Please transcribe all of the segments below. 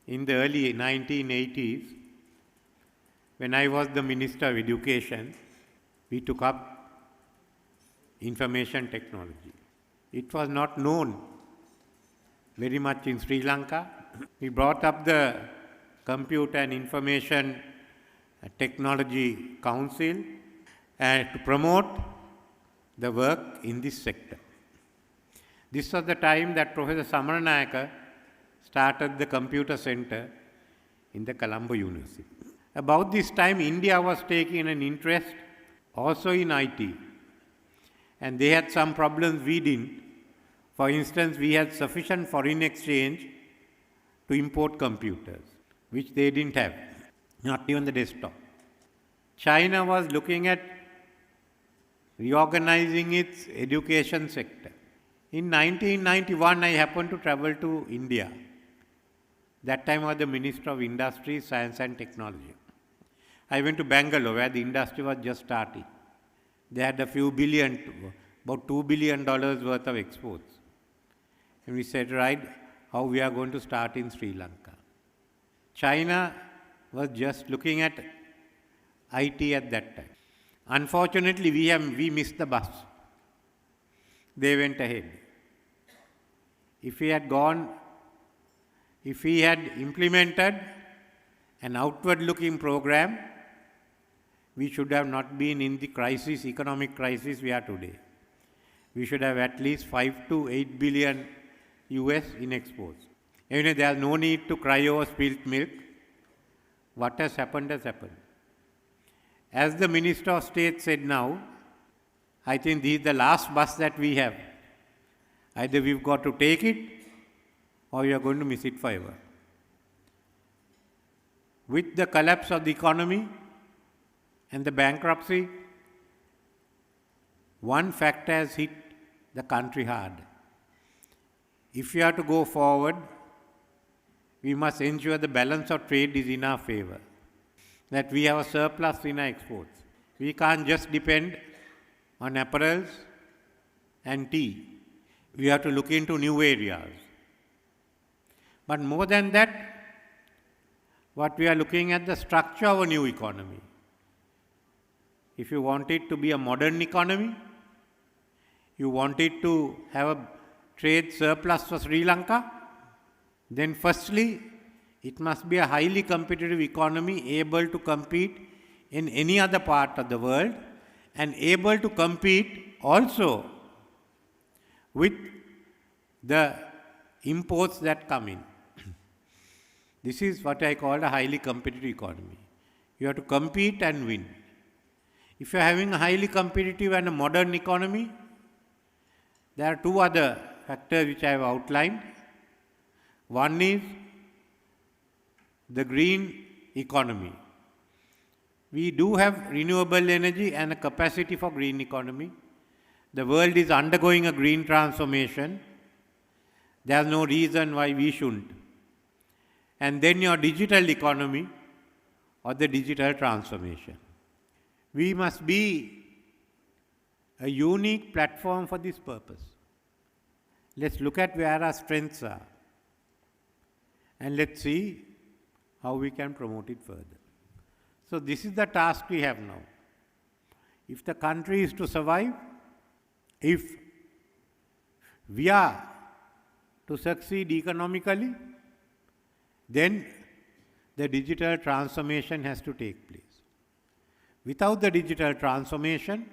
in the early 1980s, when I was the Minister of Education, we took up information technology. It was not known very much in Sri Lanka. We brought up the Computer and Information Technology Council to promote the work in this sector. This was the time that Professor Samaranayaka started the Computer Center in the Colombo University. About this time, India was taking an interest also in IT, and they had some problems we didn't. For instance, we had sufficient foreign exchange to import computers, which they didn't have, not even the desktop. China was looking at reorganizing its education sector. In 1991, I happened to travel to India. That time I was the Minister of Industry, Science and Technology. I went to Bangalore, where the industry was just starting. They had a few billion, about $2 billion worth of exports. And we said, right, how we are going to start in Sri Lanka. China was just looking at IT at that time. Unfortunately, we missed the bus. They went ahead. If we had implemented an outward-looking program, we should have not been in the crisis, economic crisis we are today. We should have at least 5 to 8 billion US in exports. Anyway, there is no need to cry over spilt milk. What has happened has happened. As the Minister of State said now, I think this is the last bus that we have. Either we've got to take it or we are going to miss it forever. With the collapse of the economy and the bankruptcy, one factor has hit the country hard. If we are to go forward, we must ensure the balance of trade is in our favor, that we have a surplus in our exports. We can't just depend on apparels and tea. We have to look into new areas. But more than that, what we are looking at the structure of a new economy. If you want it to be a modern economy, you want it to have a trade surplus for Sri Lanka, then firstly, it must be a highly competitive economy able to compete in any other part of the world and able to compete also with the imports that come in. This is what I call a highly competitive economy. You have to compete and win. If you are having a highly competitive and a modern economy, there are two other factors which I have outlined. One is the green economy. We do have renewable energy and a capacity for green economy. The world is undergoing a green transformation. There is no reason why we shouldn't. And then your digital economy or the digital transformation. We must be a unique platform for this purpose. Let's look at where our strengths are and let's see how we can promote it further. So this is the task we have now. If the country is to survive, if we are to succeed economically, then the digital transformation has to take place. Without the digital transformation,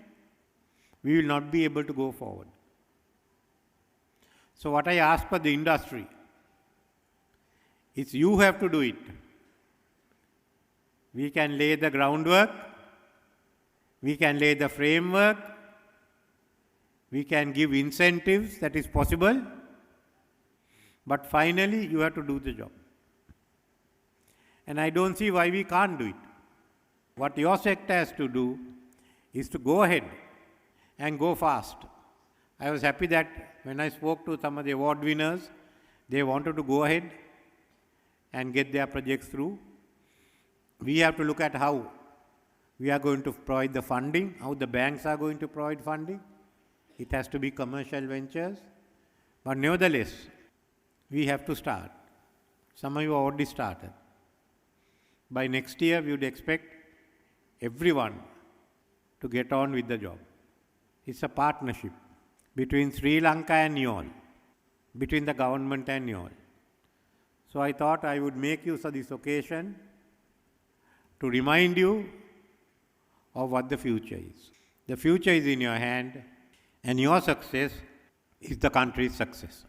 we will not be able to go forward. So what I ask for the industry is you have to do it. We can lay the groundwork, we can lay the framework, we can give incentives, that is possible, but finally you have to do the job. And I don't see why we can't do it. What your sector has to do is to go ahead and go fast. I was happy that when I spoke to some of the award winners, they wanted to go ahead and get their projects through. We have to look at how we are going to provide the funding, how the banks are going to provide funding. It has to be commercial ventures. But nevertheless, we have to start. Some of you already started. By next year, we would expect everyone to get on with the job. It's a partnership between Sri Lanka and you all, between the government and you all. So I thought I would make use of this occasion to remind you of what the future is. The future is in your hand, and your success is the country's success.